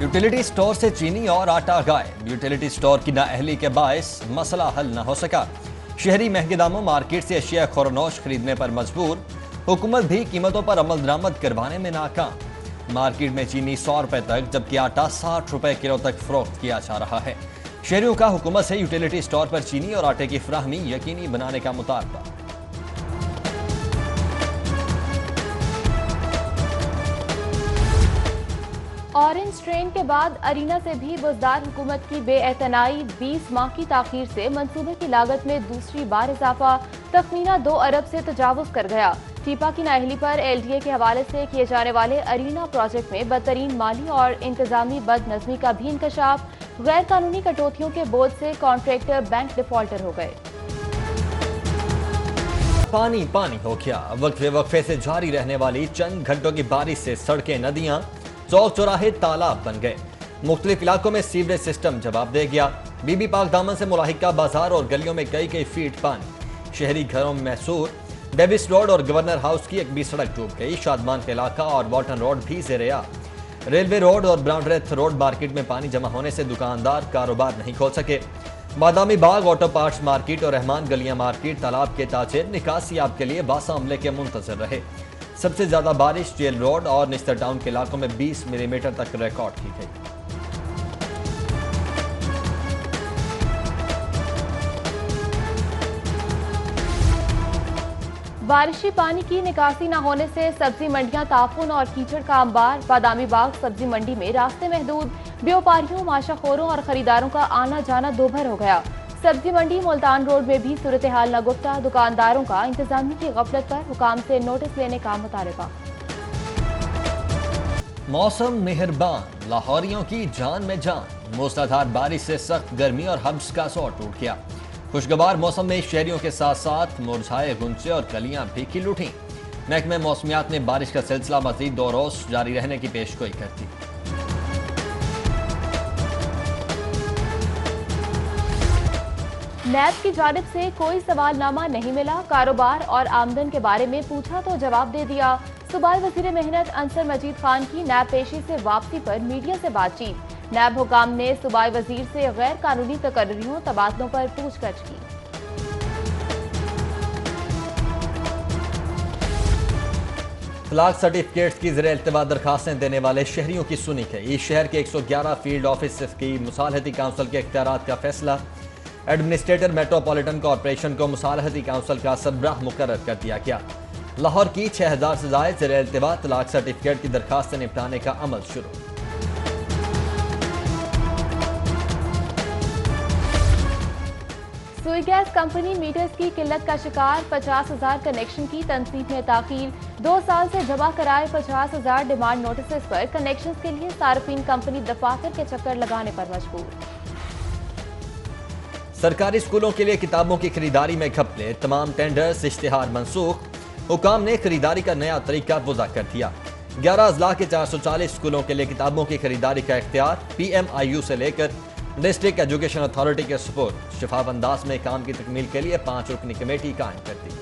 Utility store से चीनी और आटा गायब। यूटिलिटी स्टोर की नाअहली के बायस मसला हल न हो सका। शहरी महंगे दामों मार्केट से अशिया खुरनोश खरीदने पर मजबूर। हुकूमत भी कीमतों पर अमल दरामद करवाने में नाकाम। मार्केट में चीनी 100 रुपए तक जबकि आटा 60 रुपए किलो तक फरोख्त किया जा रहा है। शहरियों का हुकूमत से यूटिलिटी स्टोर पर चीनी और आटे की फराहमी यकीनी बनाने का मुतालबा। ऑरेंज ट्रेन के बाद अरीना से भी बुजदार हुकूमत की बेएतनाई। 20 माह की ताखीर से मंसूबे की लागत में दूसरी बार इजाफा। तखमीना 2 अरब से तजावुज कर गया। टीपा की नाअहली पर LDA के हवाले से किए जाने वाले अरीना प्रोजेक्ट में बदतरीन माली और इंतजामी बदनज़मी का भी इंकशाफ। गैर कानूनी कटौतियों के बोझ से कॉन्ट्रैक्टर बैंक डिफॉल्टर हो गए। पानी पानी हो गया। वक्फे वक्फे से जारी रहने वाली चंद घंटों की बारिश से सड़कें, नदियां, चौक चौराहे तालाब बन गए। मुख्तलिफ इलाकों में सीवरेज सिस्टम जवाब दे गया। बीबी पाक दामन से मुलाहिका बाजार और गलियों में कई फीट पानी। शहरी घरों में मैसूर, डेविस रोड और गवर्नर हाउस की एक भी सड़क डूब गई। शादमान का इलाका और वॉटन रोड भी ज़ेरे-आब। रेलवे रोड और ब्राउनरेथ रोड मार्केट में पानी जमा होने से दुकानदार कारोबार नहीं खोल सके। Badami Bagh, auto parts market और रहमान गलियां मार्केट तालाब के ताजे निकासियाब के लिए बासा हमले के मुंतजर रहे। सबसे ज्यादा बारिश जेल रोड और निस्तर टाउन के इलाकों में 20 मिलीमीटर तक रिकॉर्ड की गई। बारिशी पानी की निकासी न होने से सब्जी मंडियां ताफुन और कीचड़ का अंबार। बादामी बाग सब्जी मंडी में रास्ते महदूद। व्यापारियों, माशाखोरों और खरीदारों का आना जाना दोभर हो गया। सब्जी मंडी मुल्तान रोड में भी सूरत हाल नगुफ्ता। दुकानदारों का इंतजामिया की गफलत पर हुकाम से नोटिस लेने का मुतालबा। मौसम मेहरबान, लाहौरियों की जान में जान। मूसलाधार बारिश से सख्त गर्मी और हब्स का सौर टूट गया। खुशगवार मौसम में शहरियों के साथ साथ मुरझाए गुंचे और कलियां भी खिल उठी। महकमे मौसमियात ने बारिश का सिलसिला मजीद 2 रोज जारी रहने की पेशगोई कर दी। नैब की जानिब से कोई सवालनामा नहीं मिला। कारोबार और आमदन के बारे में पूछा तो जवाब दे दिया। सूबाई वजीर मेहनत अंसर मजीद खान की नैब पेशी से वापसी पर मीडिया से बातचीत। नैब हुकाम ने सूबाई वजीर से गैर कानूनी तकर्रियों तबादलों पर पूछताछ की। तलाक सर्टिफिकेट्स की ज़ेरे इल्तिवा दरखास्तें देने वाले शहरियों की सुनी गई। शहर के 111 फील्ड ऑफिस की मुसालहती काउंसिल के इख्तियारात का फैसला। एडमिनिस्ट्रेटर मेट्रोपॉलिटन कॉरपोरेशन को मुसालहती काउंसिल का सरबराह मुकर्रर कर दिया गया। लाहौर की 6000 से ज़ायद ज़ेरे इल्तिवा तलाक सर्टिफिकेट की दरखास्तें निपटाने का अमल शुरू। सुई गैस कंपनी मीटर्स की किल्लत का शिकार। 50,000 कनेक्शन की तनसीब में ताखीर। 2 साल से जमा कराए 50,000 डिमांड नोटिस पर कनेक्शन के लिए सार्फिन कंपनी दफातर के चक्कर लगाने पर मजबूर। सरकारी स्कूलों के लिए किताबों की खरीदारी में घपले। तमाम टेंडर्स इश्तिहार मनसूख। हुकाम ने खरीदारी का नया तरीका वज़ा कर दिया। 11 अजला के 440 स्कूलों के लिए किताबों की खरीदारी का इख्तियार PMIU से लेकर डिस्ट्रिक्ट एजुकेशन अथॉरिटी के सपोर्ट। शफाफ अंदाज में काम की तकमील के लिए 5 रुकनी कमेटी कायम कर दी।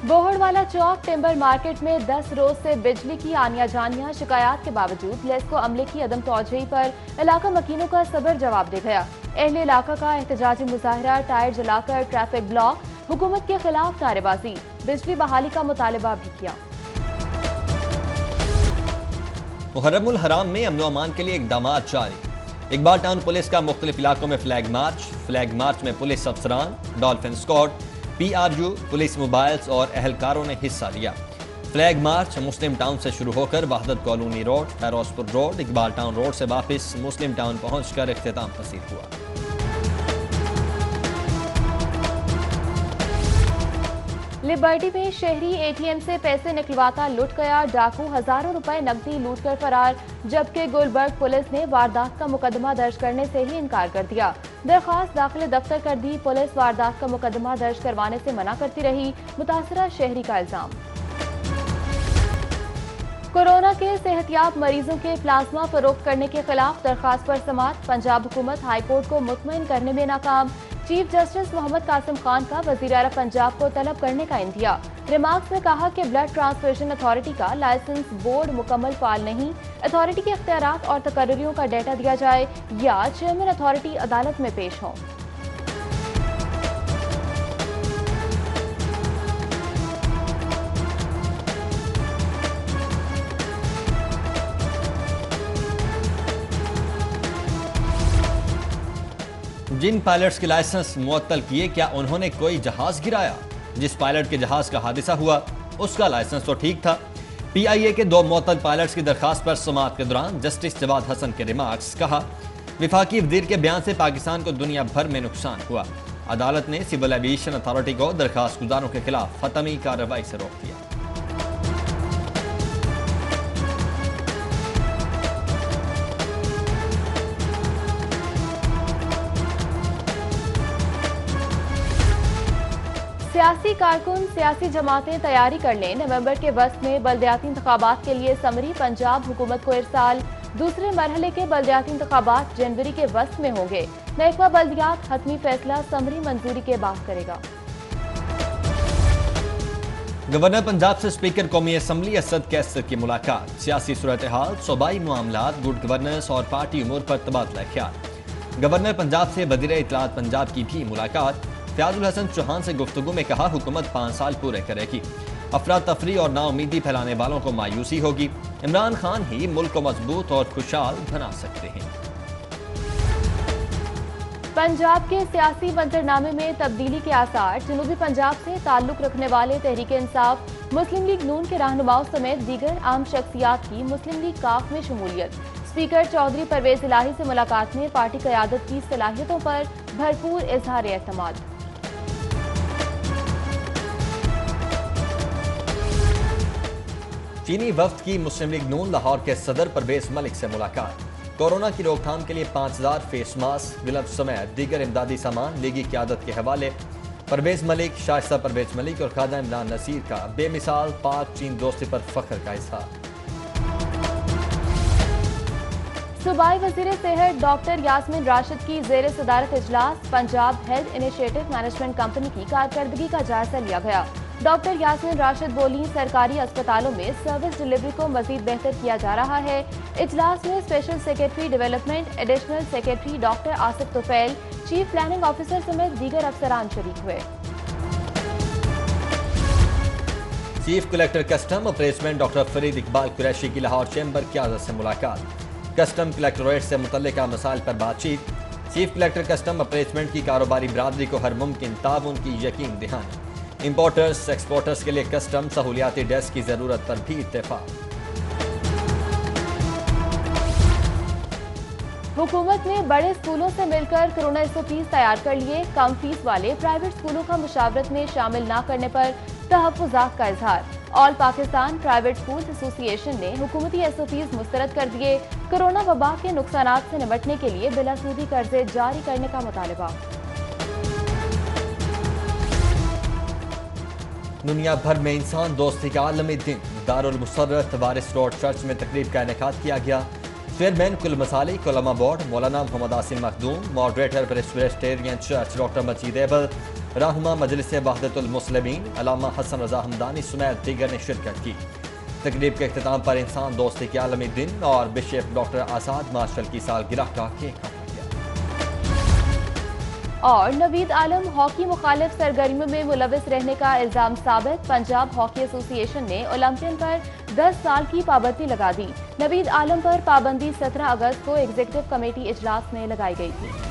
बोहड़वाला चौक टिम्बर मार्केट में 10 रोज से बिजली की आनिया जानिया। शिकायत के बावजूद लेस्को अमले की अदम तवज्जुही पर इलाका मकीनों का सबर जवाब दे गया। अहले इलाका का एहतजाजी मुजाहरा, टायर जलाकर ट्रैफिक ब्लॉक, हुकूमत के खिलाफ नारेबाजी, बिजली बहाली का मुतालबा भी किया। मुहर्रमुल हराम में अमन अमान के लिए इकदामात जारी। इकबाल टाउन पुलिस का मुख्तलिफ इलाकों में फ्लैग मार्च में पुलिस अफसरान, dolphin squad, PRU, police mobiles और अहलकारों ने हिस्सा लिया। फ्लैग मार्च मुस्लिम टाउन से शुरू होकर Wahdat colony road, Ferozepur road, Iqbal town road से वापस मुस्लिम टाउन पहुंचकर इख्तिताम पसीर हुआ। लिबर्टी में शहरी ATM से पैसे निकलवाता लुट गया। डाकू हजारों रुपए नकदी लूट कर फरार। जबकि गुलबर्ग पुलिस ने वारदात का मुकदमा दर्ज करने से ही इनकार कर दिया। दरखास्त दाखिले दफ्तर कर दी। पुलिस वारदात का मुकदमा दर्ज करवाने से मना करती रही। मुतासरा शहरी का इल्जाम। कोरोना के सेहतियाब मरीजों के प्लाज्मा फरोख्त करने के खिलाफ दरखास्त पर समाअत। पंजाब हुकूमत हाईकोर्ट को मुतमईन करने में नाकाम। चीफ जस्टिस मोहम्मद कासिम खान का वजीर आला पंजाब को तलब करने का इंदिया। रिमार्क्स में कहा कि ब्लड ट्रांसफ्यूजन अथॉरिटी का लाइसेंस बोर्ड मुकम्मल फाल नहीं, अथॉरिटी के अख्तियारात और तकर्रियों का डेटा दिया जाए या चेयरमैन अथॉरिटी अदालत में पेश हो। जिन पायलट्स के लाइसेंस मुअत्तल किए, क्या उन्होंने कोई जहाज गिराया? जिस पायलट के जहाज का हादसा हुआ उसका लाइसेंस तो ठीक था। पीआईए के 2 मुअत्तल पायलट्स की दरखास्त पर समाअत के दौरान जस्टिस जवाद हसन के रिमार्क्स। कहा, विफाकी वजीर के बयान से पाकिस्तान को दुनिया भर में नुकसान हुआ। अदालत ने सिविल एविएशन अथॉरिटी को दरखास्त गुजारों के खिलाफ हतमी कार्रवाई से रोक दिया। सियासी कारकुन सियासी जमातें तैयारी कर लें। नवंबर के वस्त में बल्दियाती इंतखाबात के लिए समरी पंजाब हुकूमत को इरसाल। दूसरे मरहले के बल्दियाती इंतखाबात जनवरी के वस्त में होंगे। महकमा बल्दियात हतमी फैसला समरी मंजूरी के बाद करेगा। गवर्नर पंजाब से स्पीकर कौमी असम्बली असद कैसर की मुलाकात। सियासी सूरत हाल, सूबाई मामलात, गुड गवर्नेंस और पार्टी उमूर पर तबादला ख्याल। गवर्नर पंजाब से वज़ीर इत्तलात पंजाब की भी मुलाकात। फयाजुल हसन चौहान से गुफ्तगू में कहा, हुकूमत 5 साल पूरे करेगी। अफरा तफरी और नाउमीदी फैलाने वालों को मायूसी होगी। इमरान खान ही मुल्क को मजबूत और खुशहाल बना सकते हैं। पंजाब के सियासी मंजरनामे में तब्दीली के आसार। जनूबी पंजाब से ताल्लुक रखने वाले तहरीक इंसाफ, मुस्लिम लीग नून के रहनुमाओं समेत दीगर आम शख्सियात की मुस्लिम लीग काफ में शमूलियत। स्पीकर चौधरी परवेज इलाही से मुलाकात में पार्टी क़यादत की सलाहियतों पर भरपूर इजहार एतमाद। चीनी वफ्द की मुस्लिम लीग नून लाहौर के सदर परवेज मलिक से मुलाकात। कोरोना की रोकथाम के लिए 5000 फेस मास्क, ग्लव्स समेत दीगर इमदादी सामान लीगी क़यादत के हवाले। परवेज मलिक, शाइस्ता परवेज मलिक और खाजा इमरान नसीर का बेमिसाल पाक चीन दोस्ती पर फख्र का इजहार। सूबाई वजीर सेहत डॉक्टर यास्मीन राशिद की जेर सदारत इजलास Punjab health initiative management company की कारकर्दगी का जायजा लिया गया। डॉक्टर यास्मीन राशिद बोली, सरकारी अस्पतालों में सर्विस डिलीवरी को मजीद बेहतर किया जा रहा है। इजलास में special secretary development, additional secretary doctor Asif Tufail, chief planning officer समेत दीगर अफसरान शरीक हुए। Chief collector custom appraisement doctor Farid Iqbal Qureshi की लाहौर चैम्बर क़यादत से मुलाकात। कस्टम कलेक्टोरेट से मुतल्लिका मसाइल पर बातचीत। चीफ कलेक्टर कस्टम अप्रेसमेंट की कारोबारी बरादरी को हर मुमकिन ताउन की यकीन दहानी। इंपोर्टर्स एक्सपोर्टर्स के लिए कस्टम सहूलियाती डेस्क की जरूरत पर भी इत्तेफाक। हुकूमत ने बड़े स्कूलों से मिलकर कोरोना SOPs तैयार कर लिए। कम फीस वाले प्राइवेट स्कूलों का मुशावरत में शामिल न करने पर तहफ़्फ़ुज़ात का इजहार। All Pakistan private schools association ने हुकूमती SOPs मुस्तरद कर दिए। कोरोना वबा के नुकसानात से निपटने के लिए बिलासूदी कर्जे जारी करने का मुतालबा। दुनिया भर में इंसान दोस्ती का आलमी दिन। दारुल मुसर्रत वारिस रोड चर्च में तकरीब का इनेकाद किया गया। चेयरमैन कुल मसालिक उलमा बोर्ड मौलाना Mohammad Asim Makhdoom, moderator Presbyterian church doctor Majid Abel, रहनुमा मजलिस वहदतुल मुस्लिमीन अल्लामा हसन रजा हमदानी समेत दीगर ने शिरकत की। तकरीब के इख्तिताम पर इंसान दोस्ती के आलमी दिन और बिशप डॉक्टर आजाद मार्शल की सालगिरह का केक काटा गया। और नवीद आलम हॉकी मुखालिफ सरगर्मियों में मुलविस रहने का इल्जाम साबित। पंजाब हॉकी एसोसिएशन ने ओलंपियन पर 10 साल की पाबंदी लगा दी। नवीद आलम पर पाबंदी 17 अगस्त को एग्जीक्यूटिव कमेटी इजलास में लगाई गई थी।